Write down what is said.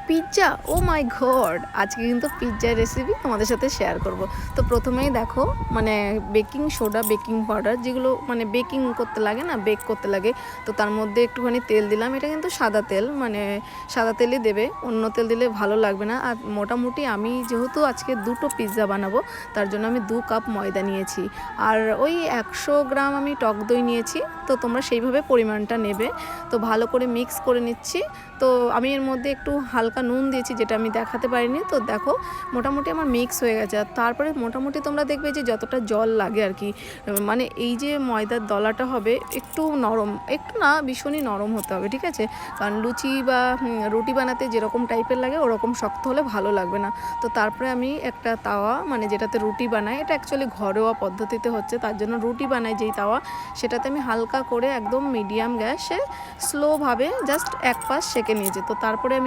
Pizza, ও মাই god! আজকে কিন্তু পিৎজার recipe তোমাদের সাথে শেয়ার করব। তো প্রথমেই দেখো, মানে বেকিং সোডা, বেকিং পাউডার যেগুলো মানে বেকিং করতে লাগে না, বেক করতে লাগে, তো তার মধ্যে একটুখানি তেল দিলাম। এটা কিন্তু সাদা তেল, মানে সাদা তেলই দেবে, অন্য তেল দিলে ভালো লাগবে না। আর মোটামুটি আমি যেহেতু আজকে দুটো পিৎজা বানাবো, তার জন্য আমি 2 কাপ ময়দা নিয়েছি। আর ওই 100 গ্রাম আমি টক দই নিয়েছি। তো তোমরা সেইভাবে পরিমাণটা নেবে। তো ভালো করে মিক্স করে নিচ্ছি। তো আমি এর মধ্যে একটু হালকা নুন দিয়েছি, যেটা আমি দেখাতে পারিনি। তো দেখো মোটামুটি আমার মিক্স হয়ে গেছে। আর তারপরে মোটামুটি তোমরা দেখবে যে যতটা জল লাগে আর কি, মানে এই যে ময়দার দলাটা হবে একটু নরম, একটু না ভীষণই নরম হতে হবে, ঠিক আছে? কারণ লুচি বা রুটি বানাতে যেরকম টাইপের লাগে ওরকম শক্ত হলে ভালো লাগবে না। তো তারপরে আমি একটা তাওয়া, মানে যেটাতে রুটি বানাই, এটা অ্যাকচুয়ালি ঘরোয়া পদ্ধতিতে হচ্ছে, তার জন্য রুটি বানাই যেই তাওয়া, সেটাতে আমি হালকা করে একদম মিডিয়াম গ্যাসে স্লোভাবে জাস্ট এক পাশ সেঁকে নিয়েছি। তো তারপরে আমি